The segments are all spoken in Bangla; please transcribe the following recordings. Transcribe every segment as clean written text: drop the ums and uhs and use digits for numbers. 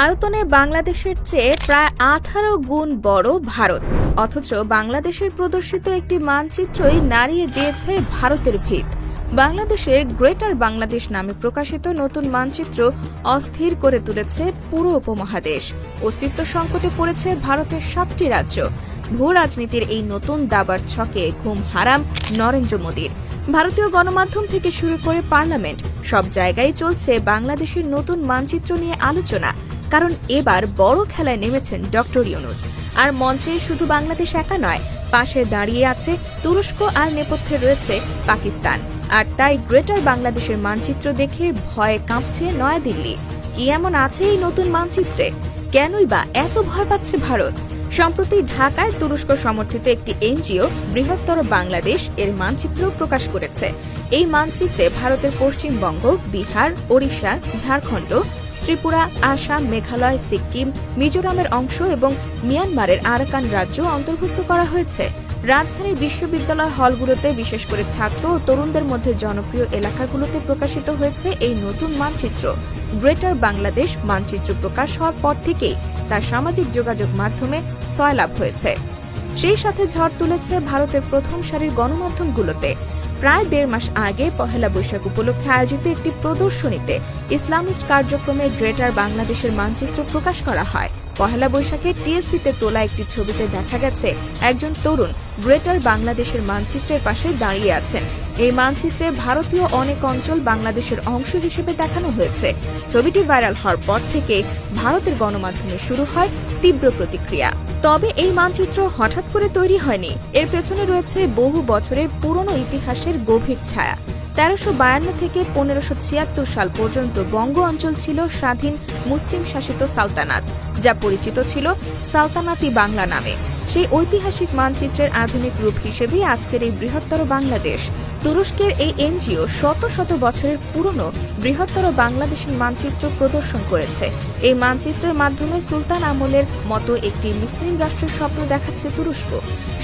আয়তনে বাংলাদেশের চেয়ে প্রায় 18 গুণ বড় ভারত, অথচ বাংলাদেশের প্রদর্শিত একটি মানচিত্রই নাড়িয়ে দিয়েছে ভারতের ভিত। বাংলাদেশের গ্রেটার বাংলাদেশ নামে প্রকাশিত নতুন মানচিত্র অস্থির করে তুলেছে পুরো উপমহাদেশ। অস্তিত্ব সংকটে পড়েছে ভারতের 7টি রাজ্য। ভূ রাজনীতির এই নতুন দাবার ছকে ঘুম হারাম নরেন্দ্র মোদীর। ভারতীয় গণমাধ্যম থেকে শুরু করে পার্লামেন্ট, সব জায়গায় চলছে বাংলাদেশের নতুন মানচিত্র নিয়ে আলোচনা। কারণ এবার বড় খেলায় নেমেছেন ডক্টর ইউনূস। আর মঞ্চে শুধু বাংলাদেশ একা নয়, পাশে দাঁড়িয়ে আছে তুরস্ক, আর নেপথ্যে রয়েছে পাকিস্তান। আর তাই গ্রেটার বাংলাদেশের মানচিত্র দেখে ভয়ে কাঁপছে নয়াদিল্লি। কি এমন আছে এই নতুন মানচিত্রে? কেনই বা এত ভয় পাচ্ছে ভারত? সম্প্রতি ঢাকায় তুরস্ক সমর্থিত একটি এনজিও বৃহত্তর বাংলাদেশ এর মানচিত্র প্রকাশ করেছে। এই মানচিত্রে ভারতের পশ্চিমবঙ্গ, বিহার, ওড়িশা, ঝাড়খণ্ড, ত্রিপুরা, আসাম, মেঘালয়, সিক্কিম, মিজোরামের অংশ এবং মিয়ানমারের আরাকান রাজ্য অন্তর্ভুক্ত করা হয়েছে। রাজধানীর বিশ্ববিদ্যালয় হলগুলোতে, বিশেষ করে ছাত্র ও তরুণদের মধ্যে জনপ্রিয় এলাকাগুলোতে প্রকাশিত হয়েছে এই নতুন মানচিত্র। গ্রেটার বাংলাদেশ মানচিত্র প্রকাশ হওয়ার পর থেকেই তার সামাজিক যোগাযোগ মাধ্যমে সয়লাভ হয়েছে। সেই সাথে ঝড় তুলেছে ভারতের প্রথম সারির গণমাধ্যমগুলোতে। প্রায় 1.5 মাস আগে পহেলা বৈশাখ উপলক্ষে আয়োজিত একটি প্রদর্শনীতে ইসলামিস্ট কার্যক্রমে গ্রেটার বাংলাদেশের মানচিত্র প্রকাশ করা হয়। পহেলা বৈশাখে টিএসসিতে তোলা একটি ছবিতে দেখা গেছে একজন তরুণ গ্রেটার বাংলাদেশের মানচিত্রের পাশে দাঁড়িয়ে আছেন। এই মানচিত্রে ভারতীয় অনেক অঞ্চল বাংলাদেশের অংশ হিসেবে দেখানো হয়েছে। ছবিটি ভাইরাল হওয়ার পর থেকে ভারতের গণমাধ্যমে শুরু হয় তীব্র প্রতিক্রিয়া। তবে এই মানচিত্র হঠাৎ করে তৈরি হয়নি। এর পেছনে রয়েছে বহু বছরের পুরনো ইতিহাসের গভীর ছায়া। 1352 থেকে 1576 সাল পর্যন্ত বঙ্গ অঞ্চল ছিল স্বাধীন মুসলিম শাসিত সালতানাত, যা পরিচিত ছিল সালতানাতি বাংলা নামে। সেই ঐতিহাসিক মানচিত্রের আধুনিক রূপ হিসেবেই আজকের এই বৃহত্তর বাংলাদেশ। তুরস্কের এই এনজিও শত শত বছরের পুরনো বৃহত্তর বাংলাদেশের মানচিত্র প্রদর্শন করেছে। এই মানচিত্রের মাধ্যমে সুলতান আমলের মতো একটি মুসলিম রাষ্ট্রের স্বপ্ন দেখাচ্ছে তুরস্ক।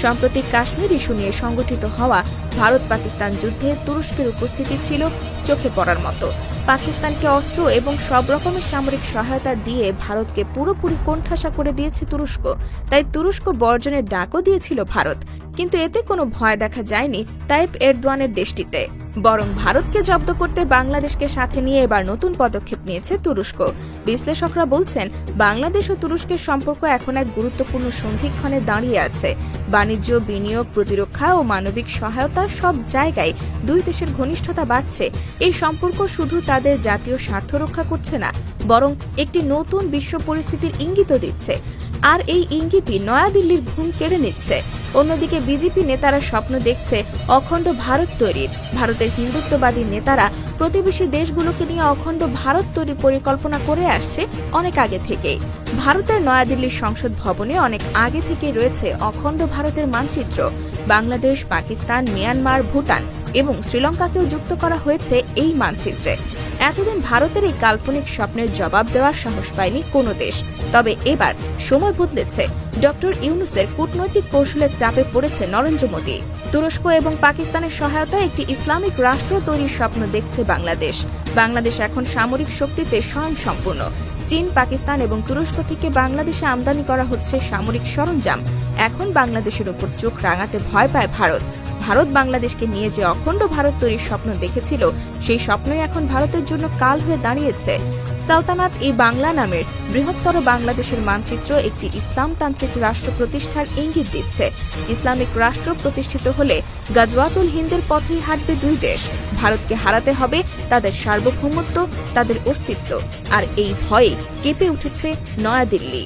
সাম্প্রতিক কাশ্মীর ইস্যু নিয়ে সংগঠিত হওয়া ভারত পাকিস্তান যুদ্ধে তুরস্কের উপস্থিতি ছিল চোখে পড়ার মতো। পাকিস্তানকে অস্ত্র এবং সব রকমের সামরিক সহায়তা দিয়ে ভারতকে পুরোপুরি কোণঠাসা করে দিয়েছে তুরস্ক। তাই তুরস্ক বর্জনের ডাকও দিয়েছিল ভারত। কিন্তু এতে কোনো ভয় দেখা যায়নি তাইপ এরদোয়ানের দেশটিতে। বরং ভারতকে জব্দ করতে বাংলাদেশকে সাথে নিয়ে এবার নতুন পদক্ষেপ নিয়েছে তুরস্ক। বিশ্লেষকরা বলছেন, বাংলাদেশ ও তুরস্কের সম্পর্ক এখন এক গুরুত্বপূর্ণ সন্ধিক্ষণে দাঁড়িয়ে আছে। বাণিজ্য, বিনিয়োগ, প্রতিরক্ষা ও মানবিক সহায়তা, সব জায়গায় দুই দেশের ঘনিষ্ঠতা বাড়ছে। এই সম্পর্ক শুধু তাদের জাতীয় স্বার্থ রক্ষা করছে না, বরং একটি নতুন বিশ্ব পরিস্থিতির ইঙ্গিতও দিচ্ছে। আর এই ইঙ্গিতই নয়াদিল্লির ঘুম কেড়ে নিচ্ছে। অন্যদিকে বিজেপি নেতারা স্বপ্ন দেখছে অখণ্ড ভারত তৈরির। ভারতের হিন্দুত্ববাদী নেতারা প্রতিবেশী দেশগুলোকে নিয়ে অখণ্ড ভারত তৈরির পরিকল্পনা করে আসছে অনেক আগে থেকেই। ভারতের নয়াদিল্লির সংসদ ভবনে অনেক আগে থেকেই রয়েছে অখণ্ড ভারতের মানচিত্র। বাংলাদেশ, পাকিস্তান, মিয়ানমার, ভুটান এবং শ্রীলঙ্কাকেও যুক্ত করা হয়েছে এই মানচিত্রে। এতদিন ভারতের এই কাল্পনিক স্বপ্নের জবাব দেওয়ার সাহস পায়নি কোনো দেশ। তবে এবার সময় বদলেছে। ডক্টর ইউনূসের কূটনৈতিক কৌশলের চাপে পড়েছে নরেন্দ্র মোদী। তুরস্ক এবং পাকিস্তানের সহায়তায় একটি ইসলামিক রাষ্ট্র তৈরির স্বপ্ন দেখছে বাংলাদেশ। বাংলাদেশ এখন সামরিক শক্তিতে স্বয়ংসম্পূর্ণ। চীন, পাকিস্তান এবং তুরস্ক থেকে বাংলাদেশে আমদানি করা হচ্ছে সামরিক সরঞ্জাম। এখন বাংলাদেশের উপর চোখ রাঙাতে ভয় পায় ভারত। ভারত বাংলাদেশকে নিয়ে যে অখণ্ড ভারত তৈরির স্বপ্ন দেখেছিল, সেই স্বপ্নই এখন ভারতের জন্য কাল হয়ে দাঁড়িয়েছে। সালতানাত এই বাংলা নামের বৃহত্তর বাংলাদেশের মানচিত্র একটি ইসলামতান্ত্রিক রাষ্ট্র প্রতিষ্ঠার ইঙ্গিত দিচ্ছে। ইসলামিক রাষ্ট্র প্রতিষ্ঠিত হলে গাজওয়াতুল হিন্দের পথেই হাঁটবে দুই দেশ। ভারতকে হারাতে হবে তাদের সার্বভৌমত্ব, তাদের অস্তিত্ব। আর এই ভয়ে কেঁপে উঠেছে নয়াদিল্লি।